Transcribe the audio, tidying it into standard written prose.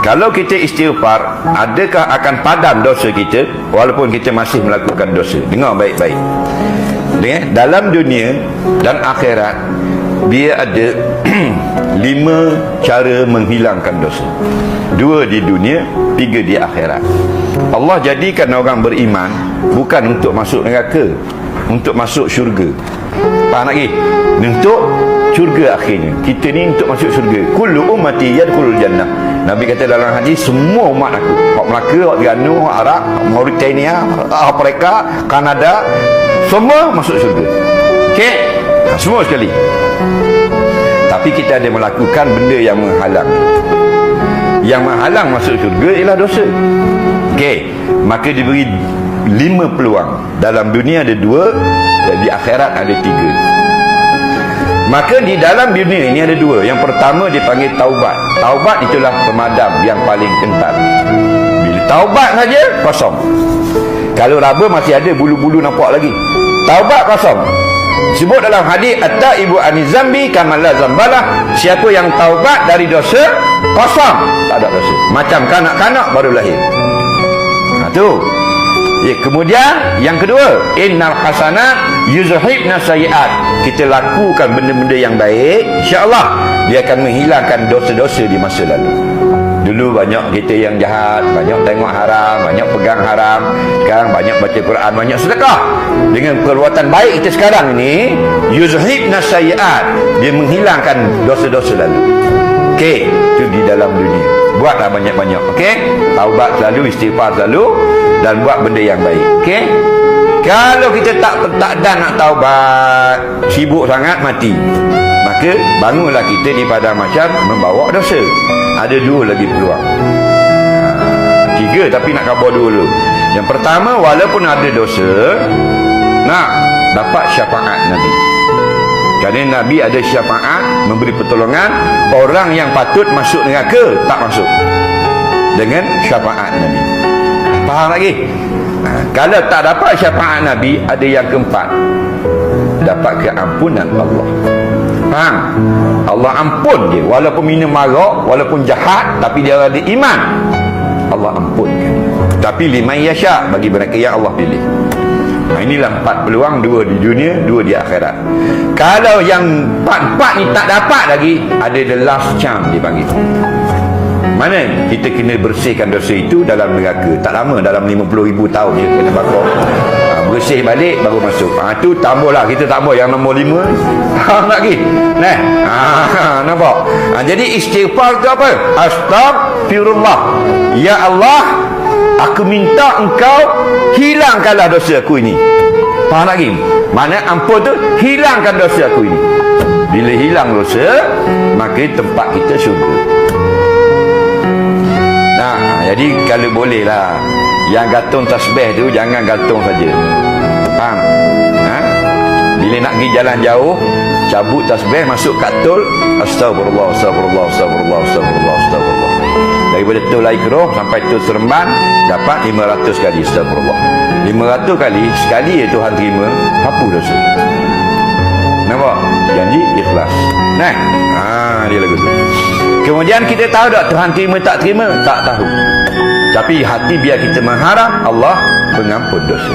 Kalau kita istighfar, adakah akan padam dosa kita walaupun kita masih melakukan dosa? Dengar baik-baik. Dalam dunia dan akhirat, dia ada 5 cara menghilangkan dosa. 2 di dunia, 3 di akhirat. Allah jadikan orang beriman bukan untuk masuk neraka, untuk masuk syurga. Faham lagi? Untuk syurga akhirnya. Kita ni untuk masuk syurga. Kullu ummati yadkhulul jannah. Nabi kata dalam hadis, semua umat aku, hak Melaka, hak Terengganu, hak Arab, hak Mauritania, Afrika, Kanada, semua masuk syurga. Okey? Semua sekali. Tapi kita ada melakukan benda yang menghalang. Yang menghalang masuk syurga ialah dosa. Okey, maka diberi 5 peluang. Dalam dunia ada 2, dan di akhirat ada 3. Maka di dalam dunia ini ada 2. Yang pertama dipanggil taubat. Taubat itulah pemadam yang paling kental. Bila taubat saja, kosong. Kalau raba masih ada bulu-bulu nampak lagi. Taubat kosong. Sebut dalam hadis, at-taibu anizambi kamala zambalah. Siapa yang taubat dari dosa, kosong, tak ada dosa. Macam kanak-kanak baru lahir. Tu. Kemudian yang kedua, innal hasanat yuzhibna sayiat. Kita lakukan benda-benda yang baik, insya-Allah dia akan menghilangkan dosa-dosa di masa lalu. Dulu banyak kita yang jahat, banyak tengok haram, banyak pegang haram. Sekarang banyak baca Quran, banyak sedekah. Dengan perbuatan baik kita sekarang ini, yuzhibna sayiat, dia menghilangkan dosa-dosa lalu. Okey, itu di dalam dunia. Buatlah banyak-banyak, okey? Taubat selalu, istighfar selalu, dan buat benda yang baik, okey? Kalau kita tak ada nak taubat, sibuk sangat, mati. Maka bangunlah kita di padang mahsyar membawa dosa. Ada 2 lagi peluang. 3 tapi nak khabar 2 dulu. Yang pertama, walaupun ada dosa, nak dapat syafaat Nabi. Kerana Nabi ada syafaat, memberi pertolongan. Orang yang patut masuk neraka tak masuk dengan syafaat Nabi. Faham lagi? Kalau tak dapat syafaat Nabi, ada yang keempat, dapat keampunan Allah. Faham? Allah ampun dia. Walaupun minum marak, walaupun jahat, tapi dia ada iman, Allah ampunkan. Tapi liman yasha, bagi mereka yang Allah pilih. Inilah 4 peluang, 2 di dunia, 2 di akhirat. Kalau yang 4 ni tak dapat lagi, ada the last chance dipanggil. Mana kita kena bersihkan dosa itu dalam neraka. Tak lama, dalam 50,000 tahun je kena bakar. Bersih balik baru masuk. Tu tambahlah, kita tambah yang nombor 5. Faham lagi? Nampak? Jadi istighfar tu apa? Astaghfirullah. Ya Allah, aku minta engkau hilangkanlah dosa aku ini. Faham lagi? Mana ampun tu, hilangkan dosa aku ini. Bila hilang dosa, maka tempat kita syurga. Jadi kalau boleh lah, yang gantung tasbih tu jangan gantung saja. Faham? Bila nak pergi jalan jauh, cabut tasbih, masuk kat tol, astagfirullah, astagfirullah, astagfirullah, astagfirullah, astagfirullah. Daripada tol Laikroh sampai tol Seremban, dapat 500 kali astagfirullah. 500 kali, sekali ya Tuhan terima, hapus dosa. Nampak? Janji ikhlas. Dia lagu tu. Kemudian kita tahu tak Tuhan terima tak terima? Tak tahu. Tapi hati biar kita mengharap Allah pengampun dosa.